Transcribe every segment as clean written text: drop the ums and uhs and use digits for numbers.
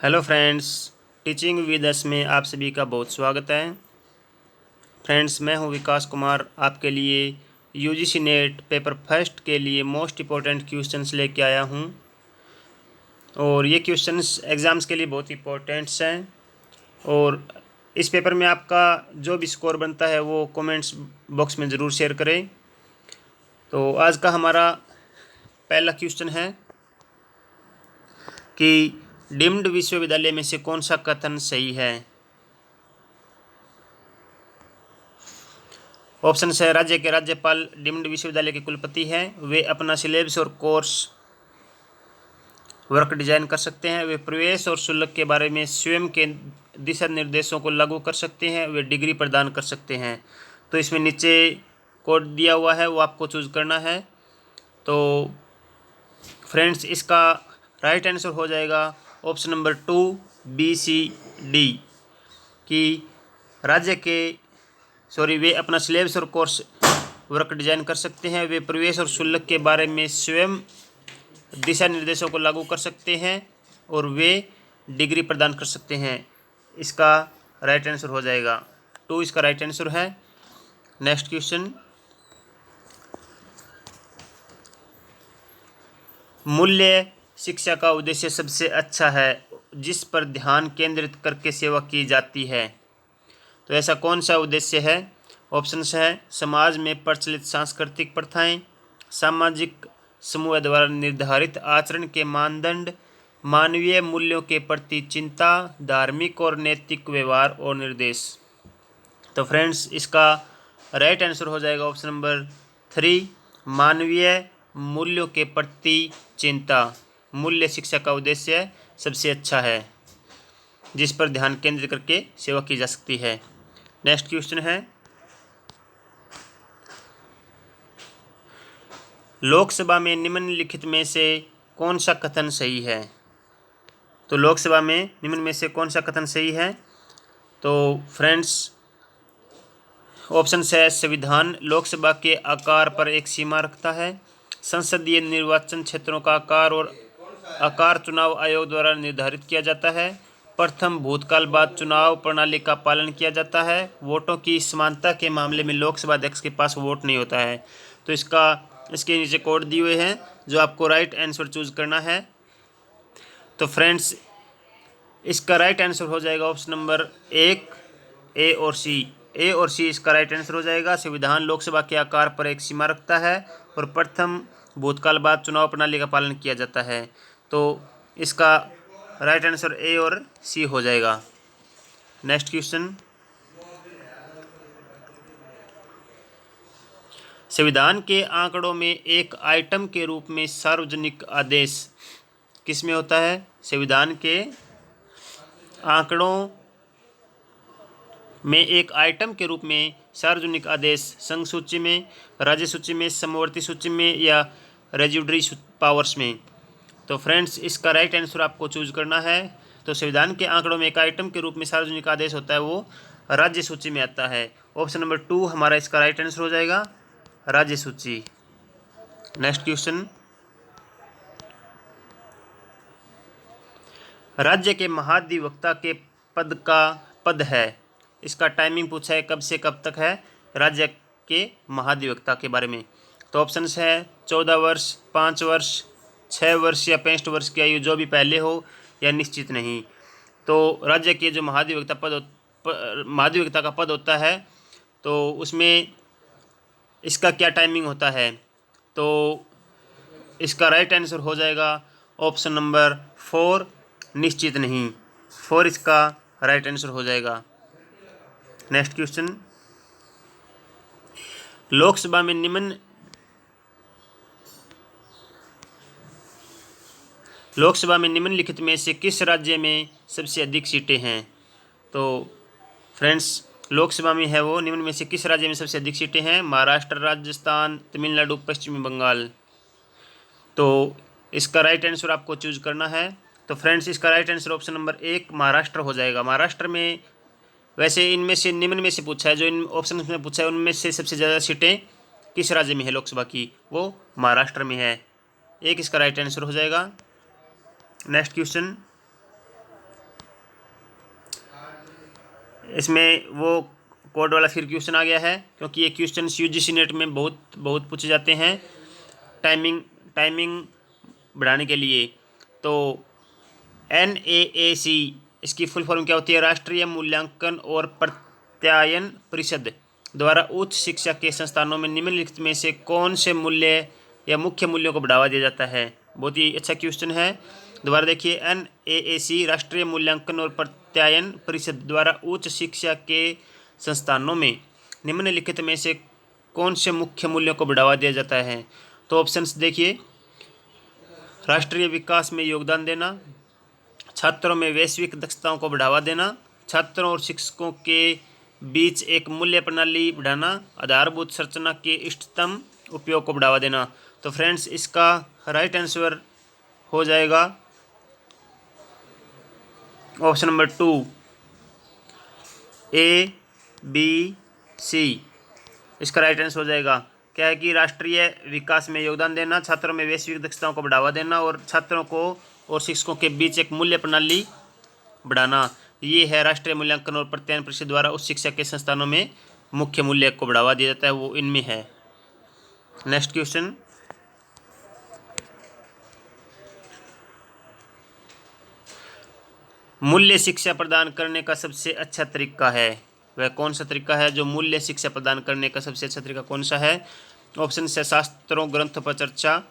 Hello friends, teaching with us में आप सभी का बहुत स्वागत है। फ्रेंड्स, मैं हूं विकास कुमार, आपके लिए यूजीसी नेट पेपर फर्स्ट के लिए मोस्ट इम्पोर्टेंट क्वेश्चंस लेके आया हूं। और ये क्वेश्चंस एग्ज़ाम्स के लिए बहुत इंपॉर्टेंट्स हैं। और इस पेपर में आपका जो भी स्कोर बनता है वो कमेंट्स बॉक्स में ज़रूर शेयर करें। तो आज का हमारा पहला क्वेश्चन है कि डीम्ड विश्वविद्यालय में से कौन सा कथन सही है। ऑप्शन है, राज्य के राज्यपाल डीम्ड विश्वविद्यालय के कुलपति हैं। वे अपना सिलेबस और कोर्स वर्क डिजाइन कर सकते हैं। वे प्रवेश और शुल्क के बारे में स्वयं के दिशा निर्देशों को लागू कर सकते हैं। वे डिग्री प्रदान कर सकते हैं। तो इसमें नीचे कोड दिया हुआ है, वो आपको चूज करना है। तो फ्रेंड्स, इसका राइट आंसर हो जाएगा ऑप्शन नंबर 2 BCD कि राज्य के वे अपना सिलेबस और कोर्स वर्क डिजाइन कर सकते हैं। वे प्रवेश और शुल्क के बारे में स्वयं दिशा निर्देशों को लागू कर सकते हैं और वे डिग्री प्रदान कर सकते हैं। इसका राइट आंसर हो जाएगा 2, इसका राइट आंसर है। नेक्स्ट क्वेश्चन, मूल्य शिक्षा का उद्देश्य सबसे अच्छा है जिस पर ध्यान केंद्रित करके सेवा की जाती है। तो ऐसा कौन सा उद्देश्य है? ऑप्शंस है, समाज में प्रचलित सांस्कृतिक प्रथाएं, सामाजिक समूह द्वारा निर्धारित आचरण के मानदंड, मानवीय मूल्यों के प्रति चिंता, धार्मिक और नैतिक व्यवहार और निर्देश। तो फ्रेंड्स, इसका राइट आंसर हो जाएगा ऑप्शन नंबर 3, मानवीय मूल्यों के प्रति चिंता। मूल्य शिक्षा का उद्देश्य सबसे अच्छा है जिस पर ध्यान केंद्रित करके सेवा की जा सकती है। नेक्स्ट क्वेश्चन है, लोकसभा में निम्नलिखित में से कौन सा कथन सही है? तो लोकसभा में निम्न में से कौन सा कथन सही है? तो फ्रेंड्स, ऑप्शन है, संविधान लोकसभा के आकार पर एक सीमा रखता है। संसदीय निर्वाचन क्षेत्रों का आकार चुनाव आयोग द्वारा निर्धारित किया जाता है। प्रथम भूतकाल बाद चुनाव प्रणाली का पालन किया जाता है। वोटों की समानता के मामले में लोकसभा अध्यक्ष के पास वोट नहीं होता है। तो इसके नीचे कोड दिए हुए हैं जो आपको राइट आंसर चूज करना है। तो फ्रेंड्स, इसका राइट आंसर हो जाएगा ऑप्शन नंबर 1, ए और सी इसका राइट आंसर हो जाएगा। संविधान लोकसभा के आकार पर एक सीमा रखता है और प्रथम भूतकाल बाद चुनाव प्रणाली का पालन किया जाता है। तो इसका राइट आंसर ए और सी हो जाएगा। नेक्स्ट क्वेश्चन, संविधान के आंकड़ों में एक आइटम के रूप में सार्वजनिक आदेश किस में होता है? संविधान के आंकड़ों में एक आइटम के रूप में सार्वजनिक आदेश संघ सूची में, राज्य सूची में, समवर्ती सूची में या रेजिडरी पावर्स में। तो फ्रेंड्स, इसका राइट आंसर आपको चूज करना है। तो संविधान के आंकड़ों में एक आइटम के रूप में सार्वजनिक आदेश होता है, वो राज्य सूची में आता है। ऑप्शन नंबर 2 हमारा इसका राइट आंसर हो जाएगा, राज्य सूची। नेक्स्ट क्वेश्चन, राज्य के महाधिवक्ता के पद है, इसका टाइमिंग पूछा है कब से कब तक है राज्य के महाधिवक्ता के बारे में। तो ऑप्शंस है 14 वर्ष, 5 वर्ष, 6 वर्ष या 65 वर्ष की आयु, जो भी पहले हो या निश्चित नहीं। तो राज्य के जो महाधिवक्ता का पद होता है, तो उसमें इसका क्या टाइमिंग होता है? तो इसका राइट आंसर हो जाएगा ऑप्शन नंबर 4, निश्चित नहीं। 4 इसका राइट आंसर हो जाएगा। नेक्स्ट क्वेश्चन, लोकसभा में निम्नलिखित में से किस राज्य में सबसे अधिक सीटें हैं? तो फ्रेंड्स, लोकसभा में है वो निम्न में से किस राज्य में सबसे अधिक सीटें हैं? महाराष्ट्र, राजस्थान, तमिलनाडु, पश्चिमी बंगाल। तो इसका राइट आंसर आपको चूज करना है। तो फ्रेंड्स, इसका right answer option number 1 Maharashtra हो जाएगा। महाराष्ट्र में, वैसे इनमें से निम्न में से पूछा है, जो इन ऑप्शन में पूछा है उनमें से सबसे ज़्यादा सीटें किस राज्य में है लोकसभा की, वो महाराष्ट्र में है। 1 इसका राइट आंसर हो जाएगा। नेक्स्ट क्वेश्चन, इसमें वो कोड वाला फिर क्वेश्चन आ गया है, क्योंकि ये क्वेश्चन यूजीसी नेट में बहुत बहुत पूछे जाते हैं टाइमिंग बढ़ाने के लिए। तो NAAC इसकी फुल फॉर्म क्या होती है? राष्ट्रीय मूल्यांकन और प्रत्यायन परिषद द्वारा उच्च शिक्षा के संस्थानों में निम्नलिखित में से कौन से मूल्य या मुख्य मूल्यों को बढ़ावा दिया जाता है? बहुत ही अच्छा क्वेश्चन है। दोबारा देखिए, NAAC राष्ट्रीय मूल्यांकन और प्रत्यायन परिषद द्वारा उच्च शिक्षा के संस्थानों में निम्नलिखित में से कौन से मुख्य मूल्यों को बढ़ावा दिया जाता है? तो ऑप्शंस देखिए, राष्ट्रीय विकास में योगदान देना, छात्रों में वैश्विक दक्षताओं को बढ़ावा देना, छात्रों और शिक्षकों के बीच एक मूल्य प्रणाली बढ़ाना, आधारभूत संरचना के इष्टतम उपयोग को बढ़ावा देना। तो फ्रेंड्स, इसका राइट आंसर हो जाएगा ऑप्शन नंबर 2, ABC। इसका राइट आंसर हो जाएगा क्या है कि राष्ट्रीय विकास में योगदान देना, छात्रों में वैश्विक दक्षताओं को बढ़ावा देना और छात्रों को और शिक्षकों के बीच एक मूल्य प्रणाली बढ़ाना। ये है राष्ट्रीय मूल्यांकन और प्रत्यायन परिषद द्वारा उच्च शिक्षा के संस्थानों में मुख्य मूल्य को बढ़ावा दिया जाता है, वो इनमें है। नेक्स्ट क्वेश्चन, मूल्य शिक्षा प्रदान करने का सबसे अच्छा तरीका है, वह कौन सा तरीका है? जो मूल्य शिक्षा प्रदान करने का सबसे अच्छा तरीका कौन सा है? ऑप्शन से शास्त्रों ग्रंथों पर चर्चा,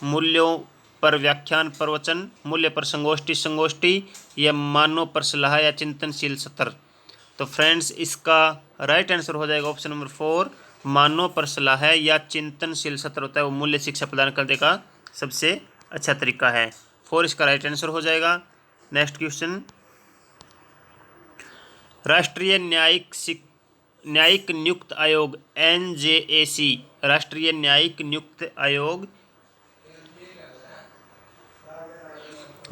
मूल्यों पर व्याख्यान प्रवचन, मूल्य पर संगोष्ठी या मानव पर सलाह या चिंतनशील सत्र। तो फ्रेंड्स, इसका राइट आंसर हो जाएगा ऑप्शन नंबर 4, मानव पर सलाह या चिंतनशील सत्र होता है वो मूल्य शिक्षा प्रदान करने का सबसे अच्छा तरीका है। 4 इसका राइट आंसर हो जाएगा। नेक्स्ट क्वेश्चन, राष्ट्रीय न्यायिक नियुक्त आयोग NJAC राष्ट्रीय न्यायिक नियुक्त आयोग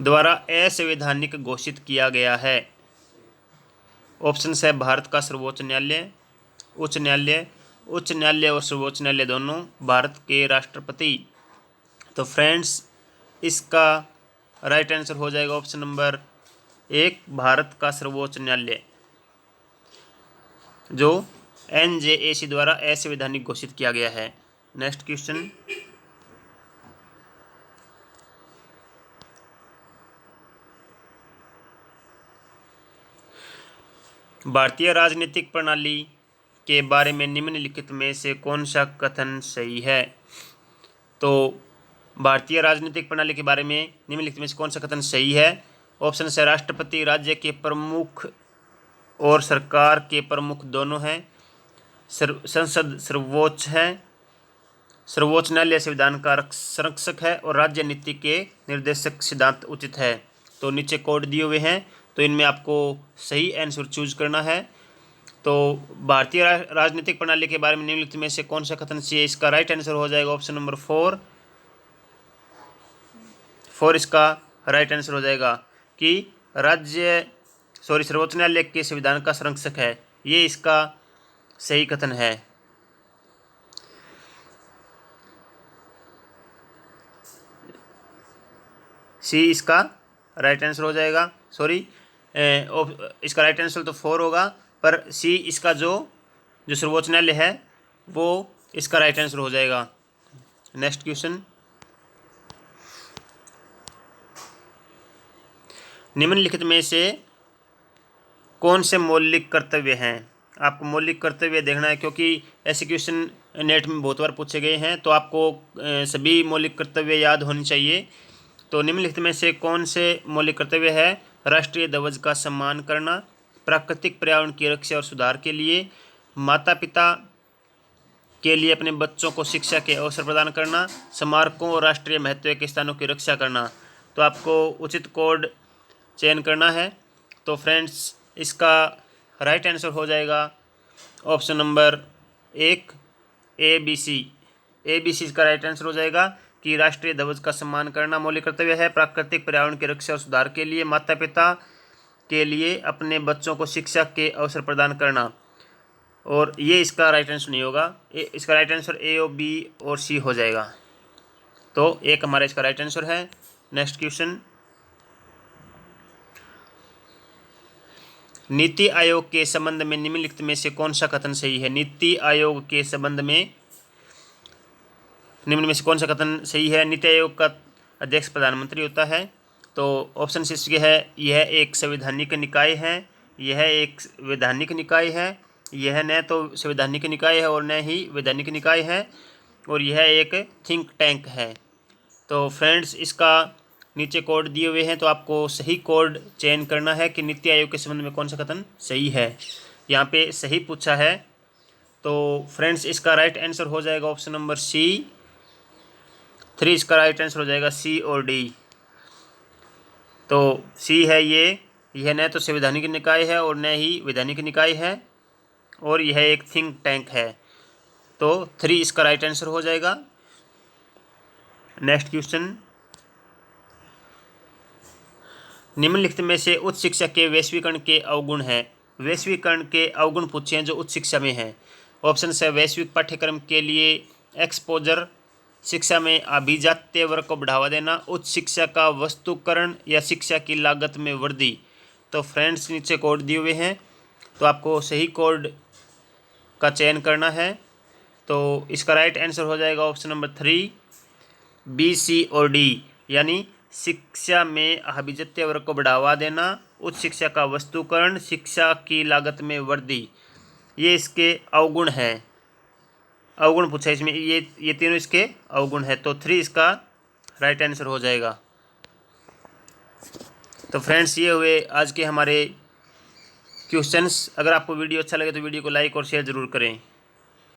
द्वारा असंवैधानिक घोषित किया गया है। ऑप्शन है भारत का सर्वोच्च न्यायालय, उच्च न्यायालय और सर्वोच्च न्यायालय दोनों, भारत के राष्ट्रपति। तो फ्रेंड्स, इसका राइट आंसर हो जाएगा ऑप्शन नंबर 1, भारत का सर्वोच्च न्यायालय, जो NJAC द्वारा असंवैधानिक घोषित किया गया है। नेक्स्ट क्वेश्चन, भारतीय राजनीतिक प्रणाली के बारे में निम्नलिखित में से कौन सा कथन सही है? तो भारतीय राजनीतिक प्रणाली के बारे में निम्नलिखित में से कौन सा कथन सही है? ऑप्शन है राष्ट्रपति राज्य के प्रमुख और सरकार के प्रमुख दोनों हैं, संसद सर्वोच्च है, सर्वोच्च न्यायालय संविधान का संरक्षक है और राज्य नीति के निर्देशक सिद्धांत उचित है। तो नीचे कोड दिए हुए हैं, तो इनमें आपको सही आंसर चूज करना है। तो भारतीय राजनीतिक प्रणाली के बारे में निम्नलिखित में से कौन सा कथन सही है? इसका राइट आंसर हो जाएगा ऑप्शन नंबर 4 इसका राइट आंसर हो जाएगा कि सर्वोच्च न्यायालय के संविधान का संरक्षक है, ये इसका सही कथन है। सी इसका राइट आंसर हो जाएगा। इसका राइट आंसर तो 4 होगा, पर सी इसका जो सर्वोच्च न्यायालय है वो इसका राइट आंसर हो जाएगा। नेक्स्ट क्वेश्चन, निम्नलिखित में से कौन से मौलिक कर्तव्य हैं? आपको मौलिक कर्तव्य देखना है, क्योंकि ऐसे क्वेश्चन नेट में बहुत बार पूछे गए हैं, तो आपको सभी मौलिक कर्तव्य याद होने चाहिए। तो निम्नलिखित में से कौन से मौलिक कर्तव्य है? राष्ट्रीय ध्वज का सम्मान करना, प्राकृतिक पर्यावरण की रक्षा और सुधार के लिए, माता पिता के लिए अपने बच्चों को शिक्षा के अवसर प्रदान करना, स्मारकों और राष्ट्रीय महत्व के स्थानों की रक्षा करना। तो आपको उचित कोड चयन करना है। तो फ्रेंड्स, इसका राइट आंसर हो जाएगा ऑप्शन नंबर 1, ABC इसका राइट आंसर हो जाएगा कि राष्ट्रीय ध्वज का सम्मान करना मौलिक कर्तव्य है, प्राकृतिक पर्यावरण की रक्षा और सुधार के लिए, माता पिता के लिए अपने बच्चों को शिक्षा के अवसर प्रदान करना। और ये इसका राइट आंसर नहीं होगा, इसका राइट आंसर A और B और C हो जाएगा। तो एक हमारा इसका राइट आंसर है। नेक्स्ट क्वेश्चन, नीति आयोग के संबंध में निम्नलिखित में से कौन सा कथन सही है? नीति आयोग के संबंध में निम्न में से कौन सा कथन सही है? नीति आयोग का अध्यक्ष प्रधानमंत्री होता है। तो ऑप्शन सी है, यह एक संवैधानिक निकाय है, यह एक वैधानिक निकाय है, यह न तो संवैधानिक निकाय है और न ही वैधानिक निकाय है, और यह एक थिंक टैंक है। तो फ्रेंड्स, इसका नीचे कोड दिए हुए हैं, तो आपको सही कोड चयन करना है कि नीति आयोग के संबंध में कौन सा कथन सही है। यहाँ पे सही पूछा है, तो फ्रेंड्स इसका राइट आंसर हो जाएगा ऑप्शन नंबर सी। 3 इसका राइट आंसर हो जाएगा, सी और डी। तो सी है यह न तो संवैधानिक निकाय है और न ही वैधानिक निकाय है, और यह एक थिंक टैंक है। तो 3 इसका राइट आंसर हो जाएगा। नेक्स्ट क्वेश्चन, निम्नलिखित में से उच्च शिक्षा के वैश्वीकरण के अवगुण हैं। वैश्वीकरण के अवगुण पूछे हैं जो उच्च शिक्षा में हैं। ऑप्शन है, वैश्विक पाठ्यक्रम के लिए एक्सपोजर, शिक्षा में अभिजात्य वर्ग को बढ़ावा देना, उच्च शिक्षा का वस्तुकरण या शिक्षा की लागत में वृद्धि। तो फ्रेंड्स नीचे कोड दिए हुए हैं, तो आपको सही कोड का चयन करना है। तो इसका राइट आंसर हो जाएगा ऑप्शन नंबर 3, बी, सी और डी, यानी शिक्षा में अभिजात्य वर्ग को बढ़ावा देना, उच्च शिक्षा का वस्तुकरण, शिक्षा की लागत में वृद्धि, ये इसके अवगुण हैं। अवगुण पूछा इसमें, ये तीनों इसके अवगुण है। तो 3 इसका राइट आंसर हो जाएगा। तो फ्रेंड्स, ये हुए आज के हमारे क्वेश्चंस। अगर आपको वीडियो अच्छा लगे तो वीडियो को लाइक और शेयर ज़रूर करें।